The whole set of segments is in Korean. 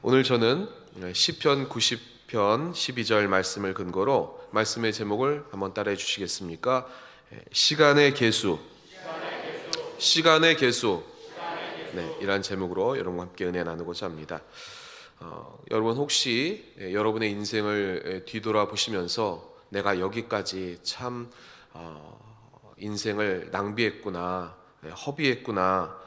오늘 저는 시편 90편 12절 말씀을 근거로 말씀의 제목을 한번 따라해 주시겠습니까? 시간의 계수. 시간의 계수. 네, 이란 제목으로 여러분과 함께 은혜 나누고자 합니다. 여러분 혹시 여러분의 인생을 뒤돌아보시면서 내가 여기까지 참 인생을 낭비했구나, 허비했구나,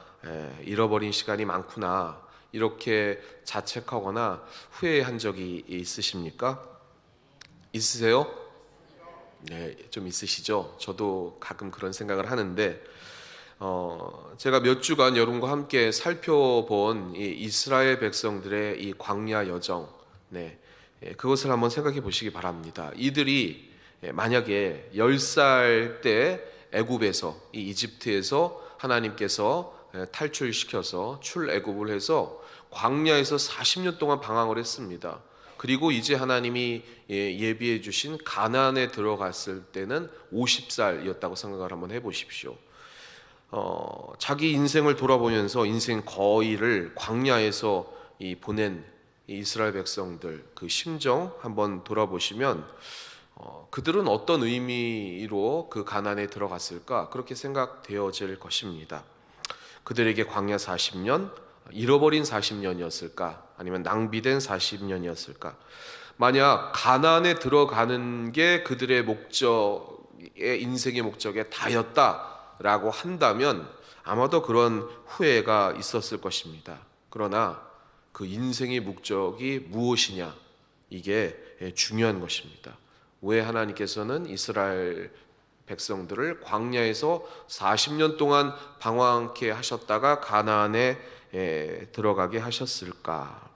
잃어버린 시간이 많구나, 이렇게 자책하거나 후회한 적이 있으십니까? 있으세요? 네, 좀 있으시죠? 저도 가끔 그런 생각을 하는데 제가 몇 주간 여러분과 함께 살펴본 이 이스라엘 백성들의 이 광야 여정, 그것을 한번 생각해 보시기 바랍니다. 이들이 만약에 10살 때 애굽에서, 이 이집트에서 하나님께서 탈출시켜서 출애굽을 해서 광야에서 40년 동안 방황을 했습니다. 그리고 이제 하나님이 예비해 주신 가나안에 들어갔을 때는 50살이었다고 생각을 한번 해보십시오. 자기 인생을 돌아보면서 인생 거의를 광야에서 보낸 이스라엘 백성들 그 심정 한번 돌아보시면 그들은 어떤 의미로 그 가나안에 들어갔을까, 그렇게 생각되어질 것입니다. 그들에게 광야 40년, 잃어버린 40년이었을까, 아니면 낭비된 40년이었을까? 만약 가나안에 들어가는 게 그들의 목적의, 인생의 목적에 다였다라고 한다면 아마도 그런 후회가 있었을 것입니다. 그러나 그 인생의 목적이 무엇이냐, 이게 중요한 것입니다. 왜 하나님께서는 이스라엘 백성들을 광야에서 40년 동안 방황케 하셨다가 가나안에 들어가게 하셨을까?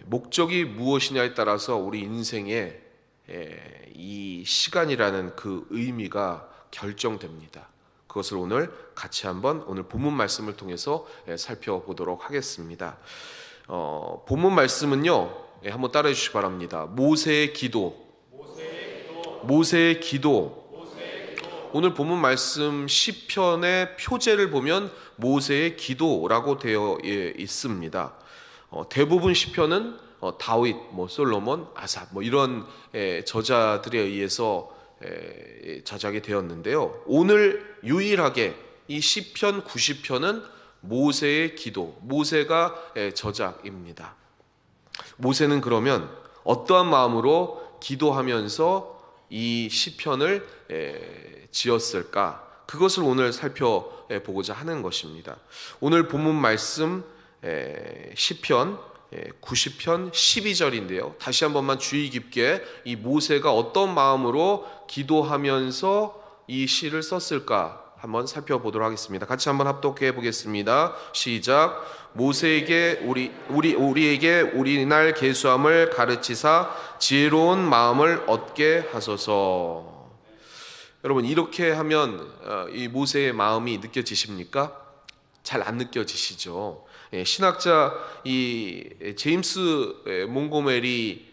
목적이 무엇이냐에 따라서 우리 인생의 이 시간이라는 그 의미가 결정됩니다. 그것을 오늘 같이 한번 오늘 본문 말씀을 통해서 살펴보도록 하겠습니다. 본문 말씀은요, 한번 따라해 주시기 바랍니다. 모세의 기도. 모세의 기도. 오늘 본문 말씀 시편의 표제를 보면 모세의 기도라고 되어 있습니다. 대부분 시편은 다윗, 솔로몬, 아삽 이런 저자들에 의해서 저작이 되었는데요. 오늘 유일하게 이 시편 90편은 모세의 기도, 모세가 저작입니다. 모세는 그러면 어떠한 마음으로 기도하면서 이 시편을 지었을까? 그것을 오늘 살펴보고자 하는 것입니다. 오늘 본문 말씀 시편 90편 12절인데요. 다시 한 번만 주의 깊게 이 모세가 어떤 마음으로 기도하면서 이 시를 썼을까 한번 살펴보도록 하겠습니다. 같이 한번 합독해 보겠습니다. 시작. 모세에게 우리에게 우리날 계수함을 가르치사 지혜로운 마음을 얻게 하소서. 여러분, 이렇게 하면 이 모세의 마음이 느껴지십니까? 잘 안 느껴지시죠? 신학자 이 제임스 몽고메리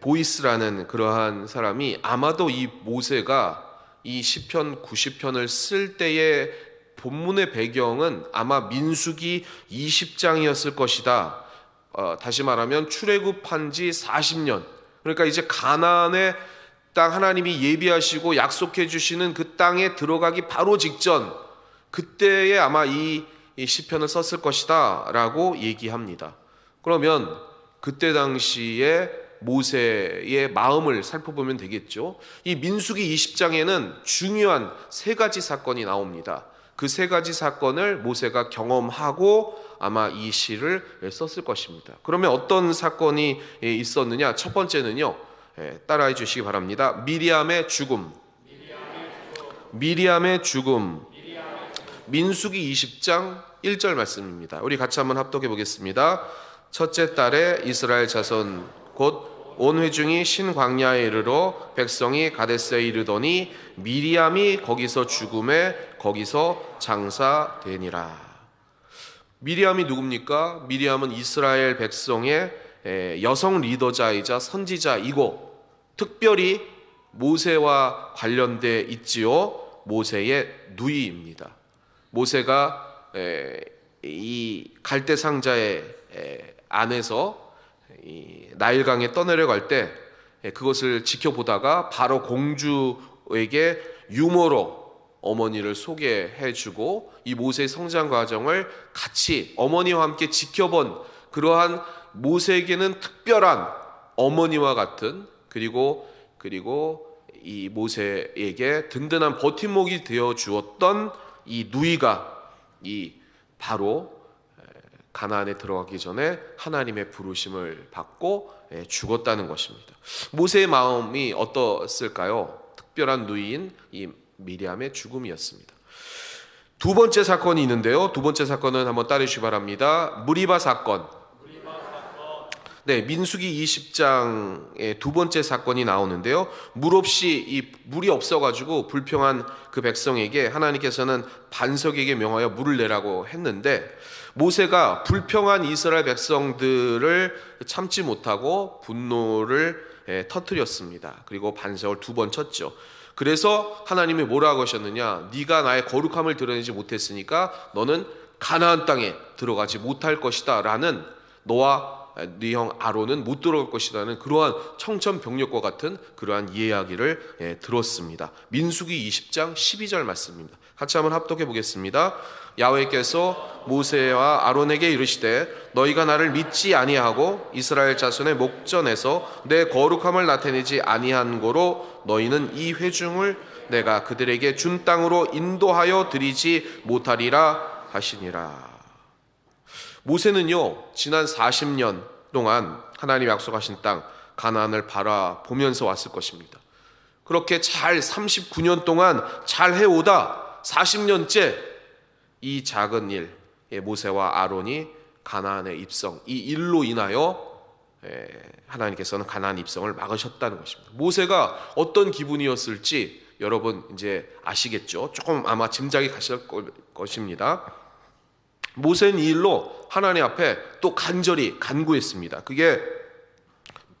보이스라는 그러한 사람이 아마도 이 모세가 이 시편 90편을 쓸 때의 본문의 배경은 아마 민수기 20장이었을 것이다. 다시 말하면 출애굽한 지 40년, 그러니까 이제 가나안의 땅, 하나님이 예비하시고 약속해 주시는 그 땅에 들어가기 바로 직전, 그때에 아마 이 시편을 썼을 것이다 라고 얘기합니다. 그러면 그때 당시에 모세의 마음을 살펴보면 되겠죠. 이 민수기 20장에는 중요한 세 가지 사건이 나옵니다. 그 세 가지 사건을 모세가 경험하고 아마 이 시를 썼을 것입니다. 그러면 어떤 사건이 있었느냐? 첫 번째는요, 따라해 주시기 바랍니다. 미리암의 죽음. 미리암의 죽음. 민수기 20장 1절 말씀입니다. 우리 같이 한번 합독해 보겠습니다. 첫째 달에 이스라엘 자손 곧 온 회중이 신광야에 이르러 백성이 가데스에 이르더니 미리암이 거기서 죽음에 거기서 장사되니라. 미리암이 누굽니까? 미리암은 이스라엘 백성의 여성 리더자이자 선지자이고 특별히 모세와 관련돼 있지요. 모세의 누이입니다. 모세가 이 갈대 상자의 안에서 이 나일강에 떠내려갈 때 그것을 지켜보다가 바로 공주에게 유머로 어머니를 소개해주고 이 모세의 성장 과정을 같이 어머니와 함께 지켜본 그러한 모세에게는 특별한 어머니와 같은 그리고 이 모세에게 든든한 버팀목이 되어 주었던 이 누이가 이 바로 가나안에 들어가기 전에 하나님의 부르심을 받고 죽었다는 것입니다. 모세의 마음이 어떻을까요? 특별한 누이인 이 미리암의 죽음이었습니다. 두 번째 사건이 있는데요. 두 번째 사건은 한번 따르시기 바랍니다. 무리바 사건. 네, 민수기 20장의 두 번째 사건이 나오는데요. 물이 없어가지고 불평한 그 백성에게 하나님께서는 반석에게 명하여 물을 내라고 했는데 모세가 불평한 이스라엘 백성들을 참지 못하고 분노를 터뜨렸습니다. 그리고 반석을 두 번 쳤죠. 그래서 하나님이 뭐라고 하셨느냐? 네가 나의 거룩함을 드러내지 못했으니까 너는 가나안 땅에 들어가지 못할 것이다 라는 너와 네 형 아론은 못 들어갈 것이라는 그러한 청천벽력과 같은 그러한 이야기를 들었습니다. 민수기 20장 12절 말씀입니다. 같이 한번 합독해 보겠습니다. 야훼께서 모세와 아론에게 이르시되 너희가 나를 믿지 아니하고 이스라엘 자손의 목전에서 내 거룩함을 나타내지 아니한 고로 너희는 이 회중을 내가 그들에게 준 땅으로 인도하여 드리지 못하리라 하시니라. 모세는요 지난 40년 동안 하나님 약속하신 땅 가나안을 바라보면서 왔을 것입니다. 그렇게 잘 39년 동안 잘 해오다 40년째 이 작은 일 모세와 아론이 가나안의 입성 이 일로 인하여 하나님께서는 가나안 입성을 막으셨다는 것입니다. 모세가 어떤 기분이었을지 여러분 이제 아시겠죠? 조금 아마 짐작이 가실 것입니다. 모세는 이 일로 하나님 앞에 또 간절히 간구했습니다. 그게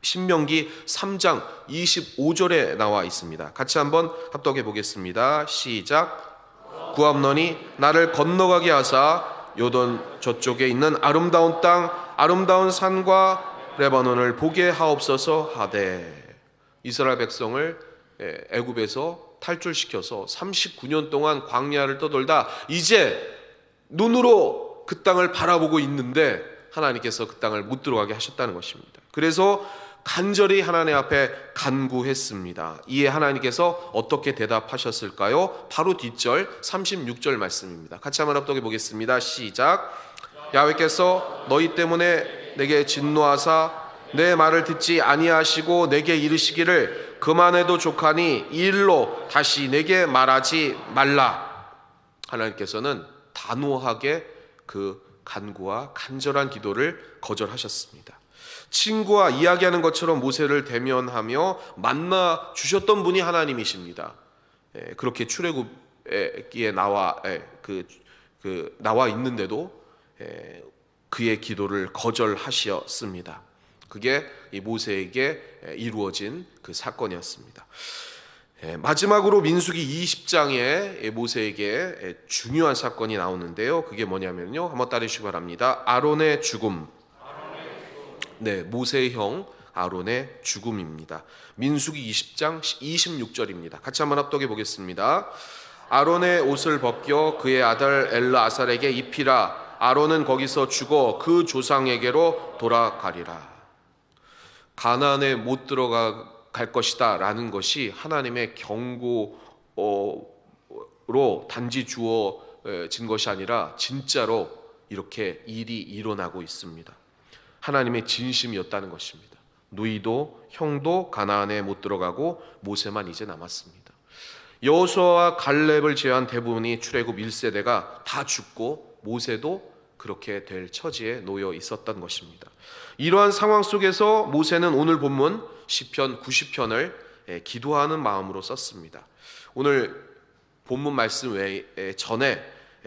신명기 3장 25절에 나와 있습니다. 같이 한번 합독해 보겠습니다. 시작. 구합너니 나를 건너가게 하사 요던 저쪽에 있는 아름다운 땅 아름다운 산과 레바논을 보게 하옵소서 하되 이스라엘 백성을 애굽에서 탈출시켜서 39년 동안 광야를 떠돌다 이제 눈으로 그 땅을 바라보고 있는데 하나님께서 그 땅을 못 들어가게 하셨다는 것입니다. 그래서 간절히 하나님 앞에 간구했습니다. 이에 하나님께서 어떻게 대답하셨을까요? 바로 뒷절 36절 말씀입니다. 같이 한번 합독해 보겠습니다. 시작. 야훼께서 너희 때문에 내게 진노하사 내 말을 듣지 아니하시고 내게 이르시기를 그만해도 족하니 이 일로 다시 내게 말하지 말라. 하나님께서는 단호하게 그 간구와 간절한 기도를 거절하셨습니다. 친구와 이야기하는 것처럼 모세를 대면하며 만나 주셨던 분이 하나님이십니다. 그렇게 출애굽기에 나와 있는데도 그의 기도를 거절하셨습니다. 그게 이 모세에게 이루어진 그 사건이었습니다. 마지막으로 민수기 20장에 모세에게 중요한 사건이 나오는데요. 그게 뭐냐면요. 한번 따르시기 바랍니다. 아론의 죽음. 네, 모세의 형 아론의 죽음입니다. 민수기 20장 26절입니다. 같이 한번 합독해 보겠습니다. 아론의 옷을 벗겨 그의 아들 엘르아살에게 입히라. 아론은 거기서 죽어 그 조상에게로 돌아가리라. 가나안에 못 들어갈 것이다 라는 것이 하나님의 경고로 단지 주어진 것이 아니라 진짜로 이렇게 일이 일어나고 있습니다. 하나님의 진심이었다는 것입니다. 누이도 형도 가나안에 못 들어가고 모세만 이제 남았습니다. 여호수아와 갈렙을 제외한 대부분이 출애굽 1세대가 다 죽고 모세도 그렇게 될 처지에 놓여 있었던 것입니다. 이러한 상황 속에서 모세는 오늘 본문 시편 90편을 기도하는 마음으로 썼습니다. 오늘 본문 말씀 외에 전에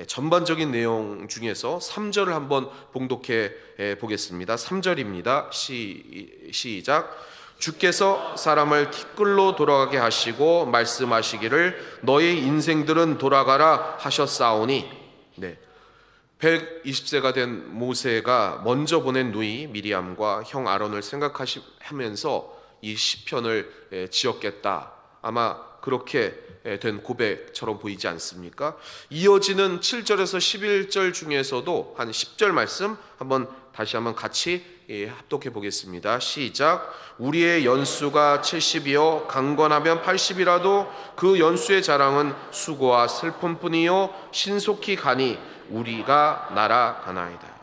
전반적인 내용 중에서 3절을 한번 봉독해 보겠습니다. 3절입니다. 시작. 주께서 사람을 티끌로 돌아가게 하시고 말씀하시기를 너희 인생들은 돌아가라 하셨사오니. 네. 120세가 된 모세가 먼저 보낸 누이 미리암과 형 아론을 생각하면서 이 시편을 지었겠다. 아마 그렇게 된 고백처럼 보이지 않습니까? 이어지는 7절에서 11절 중에서도 한 10절 말씀 다시 한번 같이 합독해 보겠습니다. 시작. 우리의 연수가 70이요 강건하면 80이라도 그 연수의 자랑은 수고와 슬픔뿐이요 신속히 가니 우리가 날아가나이다.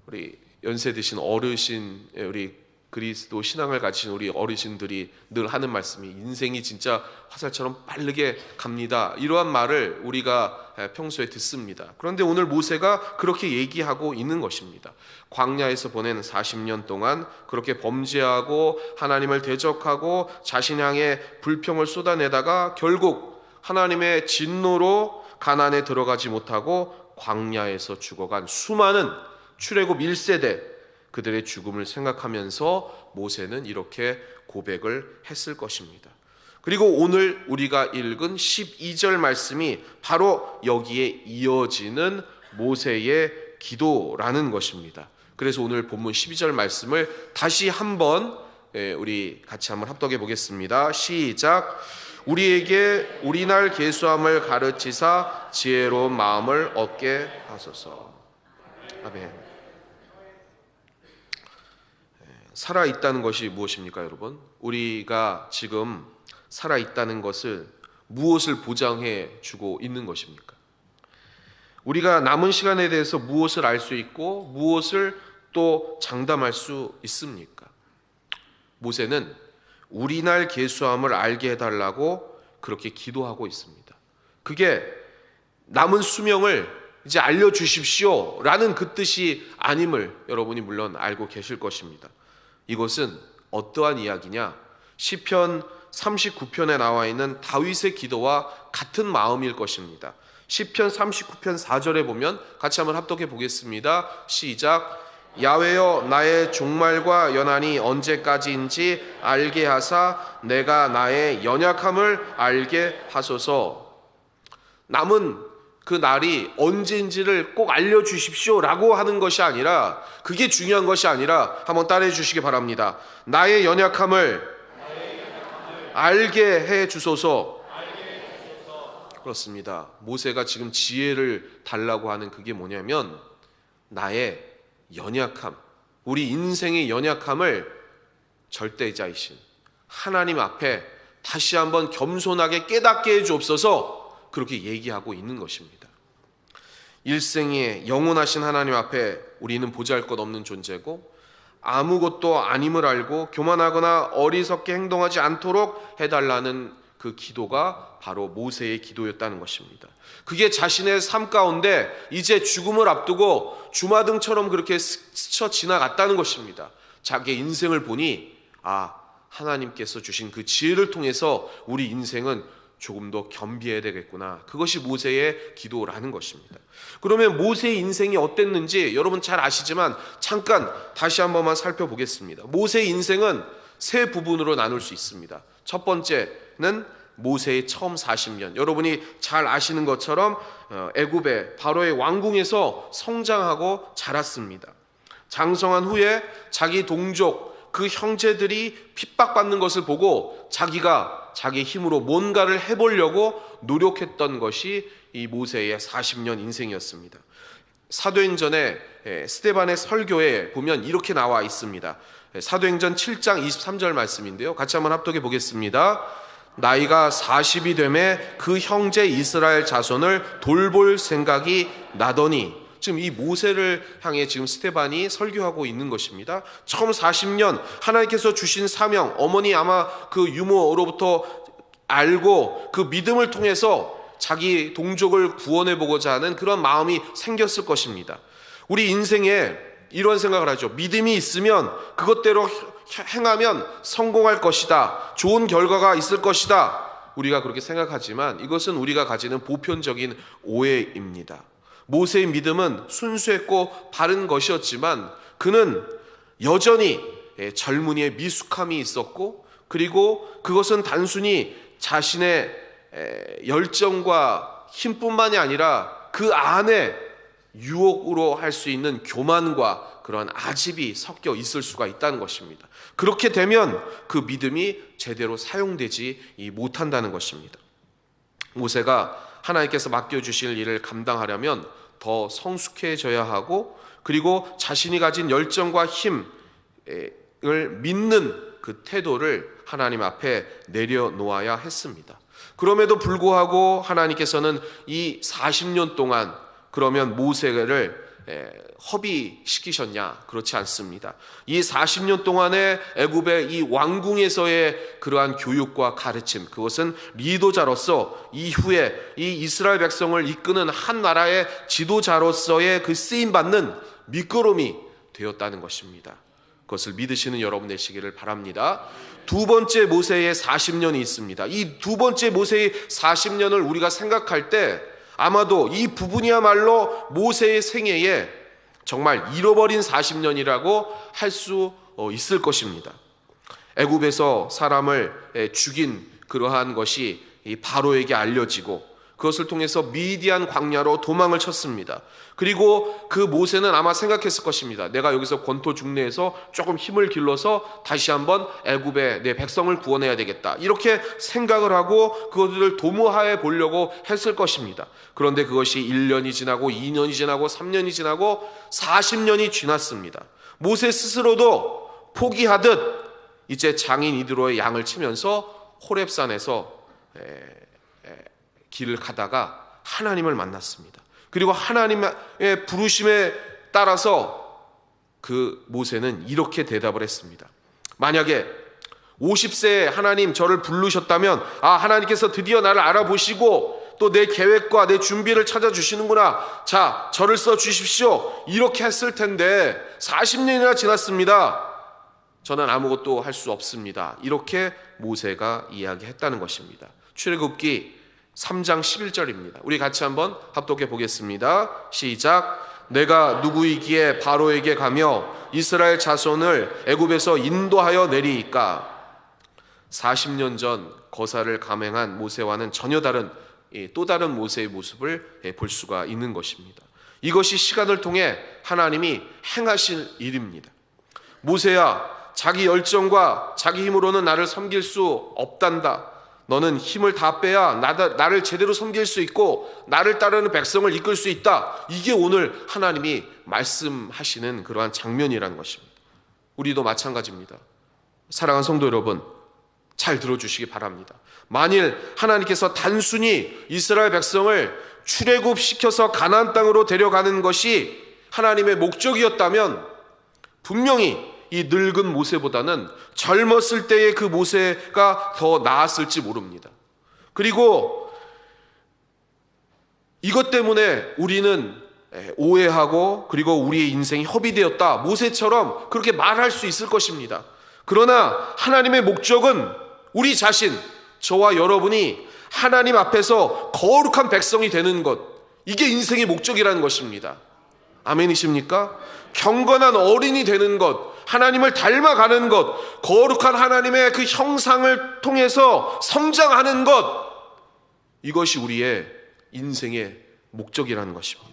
우리 연세 드신 어르신, 우리 그리스도 신앙을 가진 우리 어르신들이 늘 하는 말씀이 인생이 진짜 화살처럼 빠르게 갑니다. 이러한 말을 우리가 평소에 듣습니다. 그런데 오늘 모세가 그렇게 얘기하고 있는 것입니다. 광야에서 보낸 40년 동안 그렇게 범죄하고 하나님을 대적하고 자신 향해 불평을 쏟아내다가 결국 하나님의 진노로 가나안에 들어가지 못하고 광야에서 죽어간 수많은 출애굽 1세대 그들의 죽음을 생각하면서 모세는 이렇게 고백을 했을 것입니다. 그리고 오늘 우리가 읽은 12절 말씀이 바로 여기에 이어지는 모세의 기도라는 것입니다. 그래서 오늘 본문 12절 말씀을 다시 한번 우리 같이 한번 합독해 보겠습니다. 시작. 우리에게 우리날 계수함을 가르치사 지혜로운 마음을 얻게 하소서. 아멘. 살아있다는 것이 무엇입니까, 여러분? 우리가 지금 살아있다는 것을 무엇을 보장해 주고 있는 것입니까? 우리가 남은 시간에 대해서 무엇을 알 수 있고 무엇을 또 장담할 수 있습니까? 모세는 우리날 계수함을 알게 해달라고 그렇게 기도하고 있습니다. 그게 남은 수명을 이제 알려주십시오 라는 그 뜻이 아님을 여러분이 물론 알고 계실 것입니다. 이것은 어떠한 이야기냐? 시편 39편에 나와 있는 다윗의 기도와 같은 마음일 것입니다. 시편 39편 4절에 보면 같이 한번 합독해 보겠습니다. 시작. 야훼여 나의 종말과 연한이 언제까지인지 알게 하사 내가 나의 연약함을 알게 하소서. 남은 그 날이 언제인지를 꼭 알려주십시오 라고 하는 것이 아니라, 그게 중요한 것이 아니라 한번 따라해 주시기 바랍니다. 나의 연약함을 알게 해 주소서. 그렇습니다. 모세가 지금 지혜를 달라고 하는 그게 뭐냐면 나의 연약함, 우리 인생의 연약함을 절대자이신 하나님 앞에 다시 한번 겸손하게 깨닫게 해 주옵소서. 그렇게 얘기하고 있는 것입니다. 일생에 영원하신 하나님 앞에 우리는 보잘것없는 존재고 아무것도 아님을 알고 교만하거나 어리석게 행동하지 않도록 해달라는 그 기도가 바로 모세의 기도였다는 것입니다. 그게 자신의 삶 가운데 이제 죽음을 앞두고 주마등처럼 그렇게 스쳐 지나갔다는 것입니다. 자기의 인생을 보니 하나님께서 주신 그 지혜를 통해서 우리 인생은 조금 더 겸비해야 되겠구나. 그것이 모세의 기도라는 것입니다. 그러면 모세의 인생이 어땠는지 여러분 잘 아시지만 잠깐 다시 한 번만 살펴보겠습니다. 모세의 인생은 세 부분으로 나눌 수 있습니다. 첫 번째는 모세의 처음 40년. 여러분이 잘 아시는 것처럼 애굽의 바로의 왕궁에서 성장하고 자랐습니다. 장성한 후에 자기 동족 그 형제들이 핍박받는 것을 보고 자기가 자기 힘으로 뭔가를 해보려고 노력했던 것이 이 모세의 40년 인생이었습니다. 사도행전에 스데반의 설교에 보면 이렇게 나와 있습니다. 사도행전 7장 23절 말씀인데요. 같이 한번 합독해 보겠습니다. 나이가 40이 되매 그 형제 이스라엘 자손을 돌볼 생각이 나더니, 지금 이 모세를 향해 지금 스데반이 설교하고 있는 것입니다. 처음 40년 하나님께서 주신 사명, 어머니 아마 그 유모로부터 알고 그 믿음을 통해서 자기 동족을 구원해 보고자 하는 그런 마음이 생겼을 것입니다. 우리 인생에 이런 생각을 하죠. 믿음이 있으면 그것대로 행하면 성공할 것이다. 좋은 결과가 있을 것이다. 우리가 그렇게 생각하지만 이것은 우리가 가지는 보편적인 오해입니다. 모세의 믿음은 순수했고 바른 것이었지만 그는 여전히 젊은이의 미숙함이 있었고, 그리고 그것은 단순히 자신의 열정과 힘뿐만이 아니라 그 안에 유혹으로 할 수 있는 교만과 그러한 아집이 섞여 있을 수가 있다는 것입니다. 그렇게 되면 그 믿음이 제대로 사용되지 못한다는 것입니다. 모세가 하나님께서 맡겨주실 일을 감당하려면 더 성숙해져야 하고, 그리고 자신이 가진 열정과 힘을 믿는 그 태도를 하나님 앞에 내려놓아야 했습니다. 그럼에도 불구하고 하나님께서는 이 40년 동안 그러면 모세를 허비시키셨냐? 그렇지 않습니다. 이 40년 동안에 애굽의 이 왕궁에서의 그러한 교육과 가르침, 그것은 리더자로서 이후에 이 이스라엘 백성을 이끄는 한 나라의 지도자로서의 그 쓰임받는 밑거름이 되었다는 것입니다. 그것을 믿으시는 여러분 되시기를 바랍니다. 두 번째 모세의 40년이 있습니다. 이 두 번째 모세의 40년을 우리가 생각할 때 아마도 이 부분이야말로 모세의 생애에 정말 잃어버린 40년이라고 할 수 있을 것입니다. 애굽에서 사람을 죽인 그러한 것이 바로에게 알려지고, 그것을 통해서 미디안 광야로 도망을 쳤습니다. 그리고 그 모세는 아마 생각했을 것입니다. 내가 여기서 권토중래해서 조금 힘을 길러서 다시 한번 애굽의 내 백성을 구원해야 되겠다, 이렇게 생각을 하고 그것들을 도모해 보려고 했을 것입니다. 그런데 그것이 1년이 지나고 2년이 지나고 3년이 지나고 40년이 지났습니다. 모세 스스로도 포기하듯 이제 장인 이드로의 양을 치면서 호렙산에서 길을 가다가 하나님을 만났습니다. 그리고 하나님의 부르심에 따라서 그 모세는 이렇게 대답을 했습니다. 만약에 50세에 하나님 저를 부르셨다면, 하나님께서 드디어 나를 알아보시고 또 내 계획과 내 준비를 찾아주시는구나, 자 저를 써주십시오, 이렇게 했을 텐데 40년이나 지났습니다. 저는 아무것도 할 수 없습니다. 이렇게 모세가 이야기했다는 것입니다. 출애굽기 3장 11절입니다. 우리 같이 한번 합독해 보겠습니다. 시작. 내가 누구이기에 바로에게 가며 이스라엘 자손을 애굽에서 인도하여 내리이까. 40년 전 거사를 감행한 모세와는 전혀 다른 또 다른 모세의 모습을 볼 수가 있는 것입니다. 이것이 시간을 통해 하나님이 행하실 일입니다. 모세야, 자기 열정과 자기 힘으로는 나를 섬길 수 없단다. 너는 힘을 다 빼야 나를 제대로 섬길 수 있고 나를 따르는 백성을 이끌 수 있다. 이게 오늘 하나님이 말씀하시는 그러한 장면이라는 것입니다. 우리도 마찬가지입니다. 사랑하는 성도 여러분, 잘 들어주시기 바랍니다. 만일 하나님께서 단순히 이스라엘 백성을 출애굽시켜서 가나안 땅으로 데려가는 것이 하나님의 목적이었다면 분명히 이 늙은 모세보다는 젊었을 때의 그 모세가 더 나았을지 모릅니다. 그리고 이것 때문에 우리는 오해하고 그리고 우리의 인생이 허비되었다, 모세처럼 그렇게 말할 수 있을 것입니다. 그러나 하나님의 목적은 우리 자신, 저와 여러분이 하나님 앞에서 거룩한 백성이 되는 것, 이게 인생의 목적이라는 것입니다. 아멘이십니까? 경건한 어린이 되는 것, 하나님을 닮아가는 것, 거룩한 하나님의 그 형상을 통해서 성장하는 것, 이것이 우리의 인생의 목적이라는 것입니다.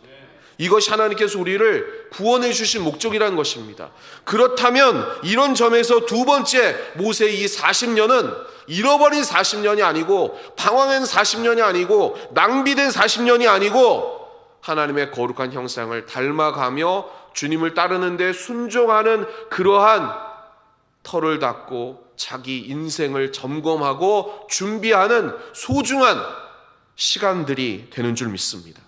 이것이 하나님께서 우리를 구원해 주신 목적이라는 것입니다. 그렇다면 이런 점에서 두 번째 모세의 이 40년은 잃어버린 40년이 아니고 방황한 40년이 아니고 낭비된 40년이 아니고 하나님의 거룩한 형상을 닮아가며 주님을 따르는 데 순종하는 그러한 털을 닦고 자기 인생을 점검하고 준비하는 소중한 시간들이 되는 줄 믿습니다.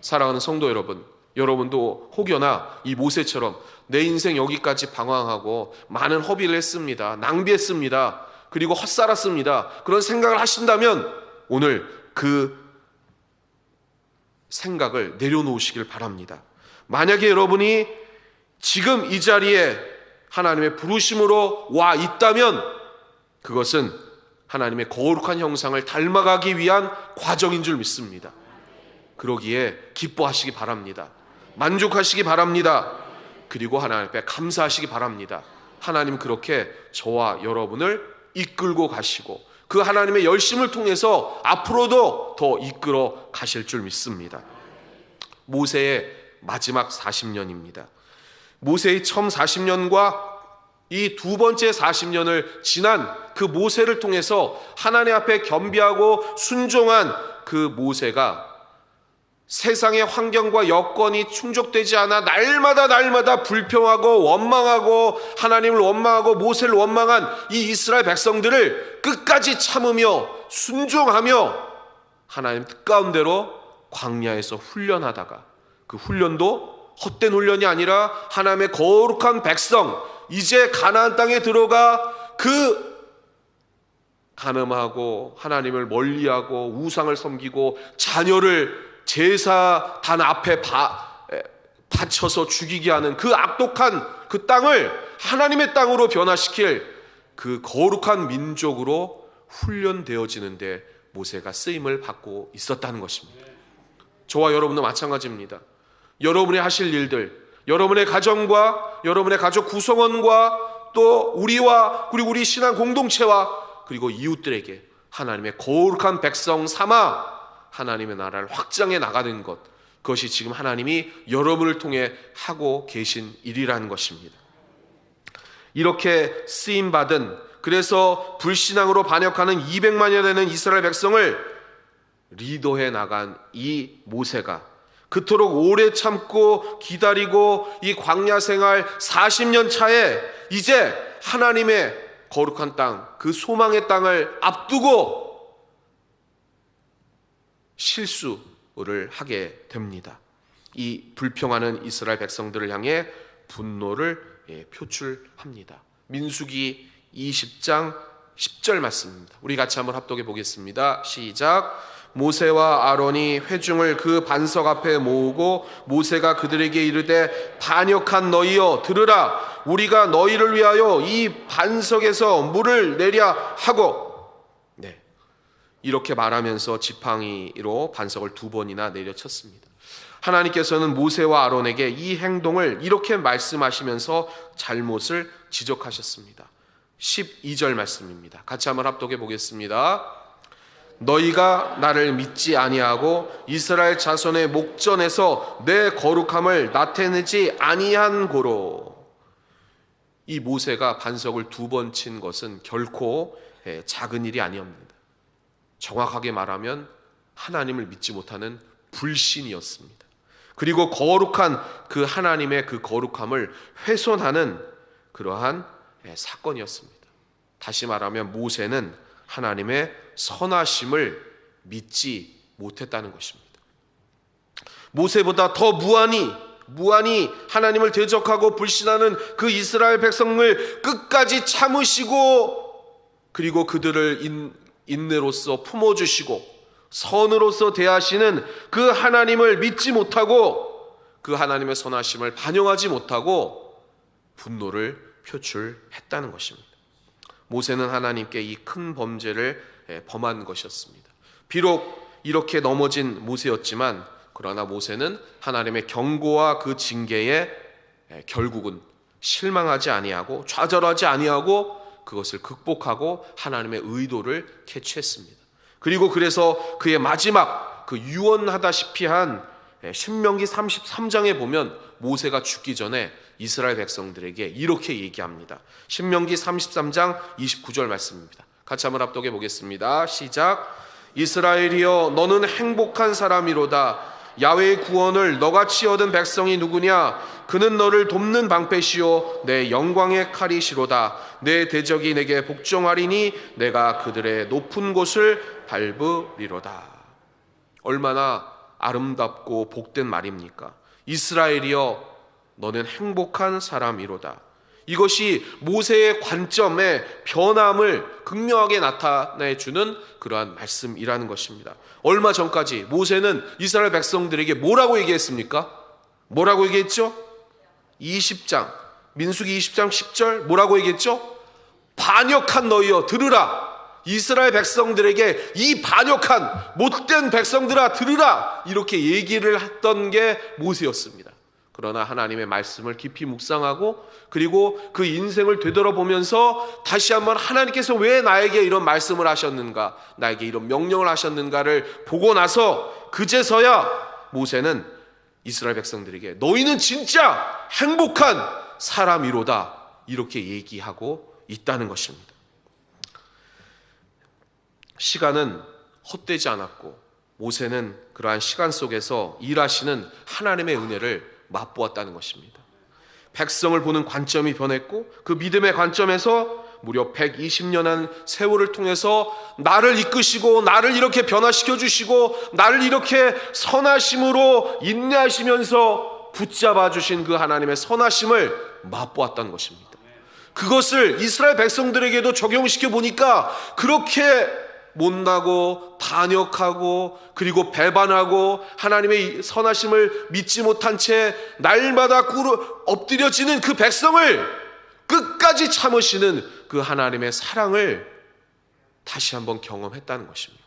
사랑하는 성도 여러분, 여러분도 혹여나 이 모세처럼 내 인생 여기까지 방황하고 많은 허비를 했습니다, 낭비했습니다, 그리고 헛살았습니다, 그런 생각을 하신다면 오늘 그 생각을 내려놓으시길 바랍니다. 만약에 여러분이 지금 이 자리에 하나님의 부르심으로 와 있다면 그것은 하나님의 거룩한 형상을 닮아가기 위한 과정인 줄 믿습니다. 그러기에 기뻐하시기 바랍니다. 만족하시기 바랍니다. 그리고 하나님 앞에 감사하시기 바랍니다. 하나님 그렇게 저와 여러분을 이끌고 가시고 그 하나님의 열심을 통해서 앞으로도 더 이끌어 가실 줄 믿습니다. 모세의 마지막 40년입니다. 모세의 처음 40년과 이 두 번째 40년을 지난 그 모세를 통해서 하나님 앞에 겸비하고 순종한 그 모세가 세상의 환경과 여건이 충족되지 않아 날마다 불평하고 원망하고 하나님을 원망하고 모세를 원망한 이 이스라엘 백성들을 끝까지 참으며 순종하며 하나님 뜻 가운데로 광야에서 훈련하다가 그 훈련도 헛된 훈련이 아니라 하나님의 거룩한 백성, 이제 가나안 땅에 들어가 그 간음하고 하나님을 멀리하고 우상을 섬기고 자녀를 제사단 앞에 바쳐서 죽이게 하는 그 악독한 그 땅을 하나님의 땅으로 변화시킬 그 거룩한 민족으로 훈련되어지는데 모세가 쓰임을 받고 있었다는 것입니다. 저와 여러분도 마찬가지입니다. 여러분이 하실 일들, 여러분의 가정과 여러분의 가족 구성원과 또 우리와 그리고 우리 신앙 공동체와 그리고 이웃들에게 하나님의 거룩한 백성 삼아 하나님의 나라를 확장해 나가는 것, 그것이 지금 하나님이 여러분을 통해 하고 계신 일이라는 것입니다. 이렇게 쓰임받은, 그래서 불신앙으로 반역하는 200만여 되는 이스라엘 백성을 리더해 나간 이 모세가 그토록 오래 참고 기다리고 이 광야 생활 40년 차에 이제 하나님의 거룩한 땅, 그 소망의 땅을 앞두고 실수를 하게 됩니다. 이 불평하는 이스라엘 백성들을 향해 분노를 표출합니다. 민수기 20장 10절 말씀입니다. 우리 같이 한번 합독해 보겠습니다. 시작. 모세와 아론이 회중을 그 반석 앞에 모으고 모세가 그들에게 이르되 반역한 너희여 들으라. 우리가 너희를 위하여 이 반석에서 물을 내랴 하고, 이렇게 말하면서 지팡이로 반석을 2번이나 내려쳤습니다. 하나님께서는 모세와 아론에게 이 행동을 이렇게 말씀하시면서 잘못을 지적하셨습니다. 12절 말씀입니다. 같이 한번 합독해 보겠습니다. 너희가 나를 믿지 아니하고 이스라엘 자손의 목전에서 내 거룩함을 나타내지 아니한 고로. 이 모세가 반석을 2번 친 것은 결코 작은 일이 아니었습니다. 정확하게 말하면 하나님을 믿지 못하는 불신이었습니다. 그리고 거룩한 그 하나님의 그 거룩함을 훼손하는 그러한 사건이었습니다. 다시 말하면 모세는 하나님의 선하심을 믿지 못했다는 것입니다. 모세보다 더 무한히 하나님을 대적하고 불신하는 그 이스라엘 백성을 끝까지 참으시고 그리고 그들을 인내로서 품어주시고 선으로서 대하시는 그 하나님을 믿지 못하고 그 하나님의 선하심을 반영하지 못하고 분노를 표출했다는 것입니다. 모세는 하나님께 이 큰 범죄를 범한 것이었습니다. 비록 이렇게 넘어진 모세였지만 그러나 모세는 하나님의 경고와 그 징계에 결국은 실망하지 아니하고 좌절하지 아니하고 그것을 극복하고 하나님의 의도를 캐치했습니다. 그리고 그래서 그의 마지막 그 유언하다시피 한 신명기 33장에 보면 모세가 죽기 전에 이스라엘 백성들에게 이렇게 얘기합니다. 신명기 33장 29절 말씀입니다. 같이 한번 합독해 보겠습니다. 시작. 이스라엘이여 너는 행복한 사람이로다. 야훼의 구원을 너같이 얻은 백성이 누구냐? 그는 너를 돕는 방패시오 내 영광의 칼이시로다. 내 대적이 내게 복종하리니 내가 그들의 높은 곳을 밟으리로다. 얼마나 아름답고 복된 말입니까? 이스라엘이여 너는 행복한 사람이로다. 이것이 모세의 관점의 변함을 극명하게 나타내주는 그러한 말씀이라는 것입니다. 얼마 전까지 모세는 이스라엘 백성들에게 뭐라고 얘기했습니까? 뭐라고 얘기했죠? 20장 민수기 20장 10절 뭐라고 얘기했죠? 반역한 너희여 들으라. 이스라엘 백성들에게 이 반역한 못된 백성들아 들으라, 이렇게 얘기를 했던 게 모세였습니다. 그러나 하나님의 말씀을 깊이 묵상하고 그리고 그 인생을 되돌아보면서 다시 한번 하나님께서 왜 나에게 이런 말씀을 하셨는가, 나에게 이런 명령을 하셨는가를 보고 나서 그제서야 모세는 이스라엘 백성들에게 너희는 진짜 행복한 사람이로다 이렇게 얘기하고 있다는 것입니다. 시간은 헛되지 않았고 모세는 그러한 시간 속에서 일하시는 하나님의 은혜를 맛보았다는 것입니다. 백성을 보는 관점이 변했고 그 믿음의 관점에서 무려 120년한 세월을 통해서 나를 이끄시고 나를 이렇게 변화시켜 주시고 나를 이렇게 선하심으로 인내하시면서 붙잡아 주신 그 하나님의 선하심을 맛보았다는 것입니다. 그것을 이스라엘 백성들에게도 적용시켜 보니까 그렇게 못나고 반역하고 그리고 배반하고 하나님의 선하심을 믿지 못한 채 날마다 엎드려지는 그 백성을 끝까지 참으시는 그 하나님의 사랑을 다시 한번 경험했다는 것입니다.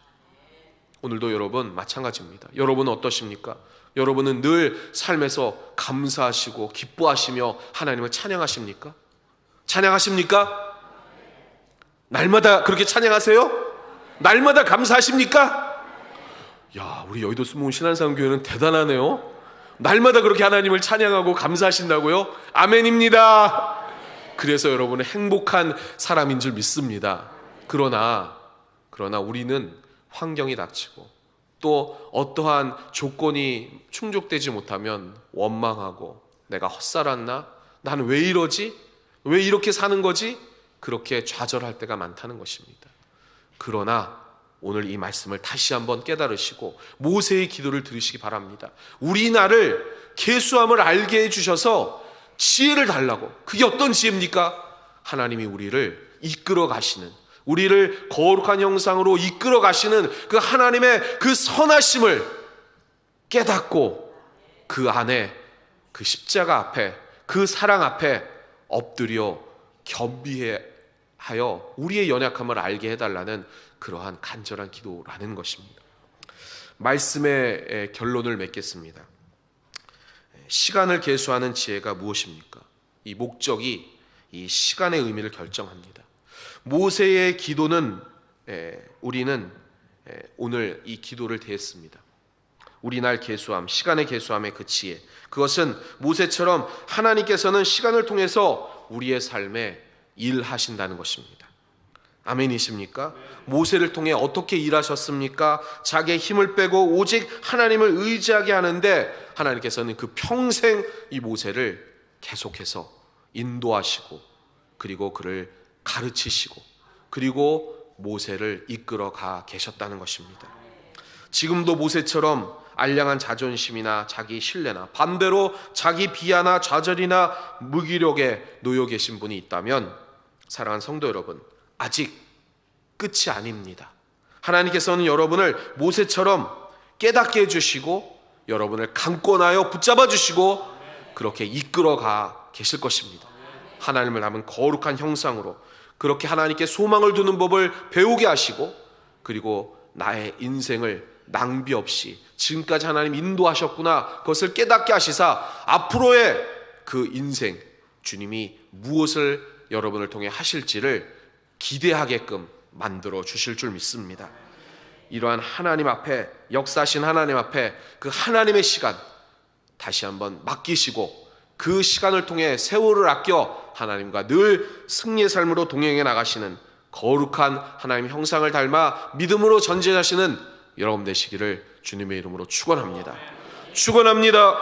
오늘도 여러분 마찬가지입니다. 여러분은 어떠십니까? 여러분은 늘 삶에서 감사하시고 기뻐하시며 하나님을 찬양하십니까? 찬양하십니까? 날마다 그렇게 찬양하세요? 날마다 감사하십니까? 야, 우리 여의도 순복음 신한상교회는 대단하네요. 날마다 그렇게 하나님을 찬양하고 감사하신다고요? 아멘입니다. 그래서 여러분은 행복한 사람인 줄 믿습니다. 그러나 우리는 환경이 닥치고 또 어떠한 조건이 충족되지 못하면 원망하고 내가 헛살았나? 나는 왜 이러지? 왜 이렇게 사는 거지? 그렇게 좌절할 때가 많다는 것입니다. 그러나 오늘 이 말씀을 다시 한번 깨달으시고 모세의 기도를 들으시기 바랍니다. 우리 나를 계수함을 알게 해주셔서 지혜를 달라고. 그게 어떤 지혜입니까? 하나님이 우리를 이끌어 가시는, 우리를 거룩한 형상으로 이끌어 가시는 그 하나님의 그 선하심을 깨닫고 그 안에 그 십자가 앞에 그 사랑 앞에 엎드려 겸비하여 우리의 연약함을 알게 해달라는 그러한 간절한 기도라는 것입니다. 말씀의 결론을 맺겠습니다. 시간을 계수하는 지혜가 무엇입니까? 이 목적이 이 시간의 의미를 결정합니다. 모세의 기도는 우리는 오늘 이 기도를 대했습니다. 우리 날 계수함, 시간의 계수함의 그 지혜, 그것은 모세처럼 하나님께서는 시간을 통해서 우리의 삶에 일하신다는 것입니다. 아멘이십니까? 모세를 통해 어떻게 일하셨습니까? 자기의 힘을 빼고 오직 하나님을 의지하게 하는데 하나님께서는 그 평생 이 모세를 계속해서 인도하시고 그리고 그를 가르치시고 그리고 모세를 이끌어 가 계셨다는 것입니다. 지금도 모세처럼 알량한 자존심이나 자기 신뢰나 반대로 자기 비하나 좌절이나 무기력에 놓여 계신 분이 있다면 사랑하는 성도 여러분, 아직 끝이 아닙니다. 하나님께서는 여러분을 모세처럼 깨닫게 해주시고 여러분을 강권하여 붙잡아 주시고 그렇게 이끌어 가 계실 것입니다. 하나님을 닮은 거룩한 형상으로 그렇게 하나님께 소망을 두는 법을 배우게 하시고 그리고 나의 인생을 낭비 없이 지금까지 하나님 인도하셨구나 그것을 깨닫게 하시사 앞으로의 그 인생 주님이 무엇을 여러분을 통해 하실지를 기대하게끔 만들어 주실 줄 믿습니다. 이러한 하나님 앞에 역사하신 하나님 앞에 그 하나님의 시간 다시 한번 맡기시고 그 시간을 통해 세월을 아껴 하나님과 늘 승리의 삶으로 동행해 나가시는 거룩한 하나님의 형상을 닮아 믿음으로 전진하시는 여러분 되시기를 주님의 이름으로 축원합니다. 축원합니다.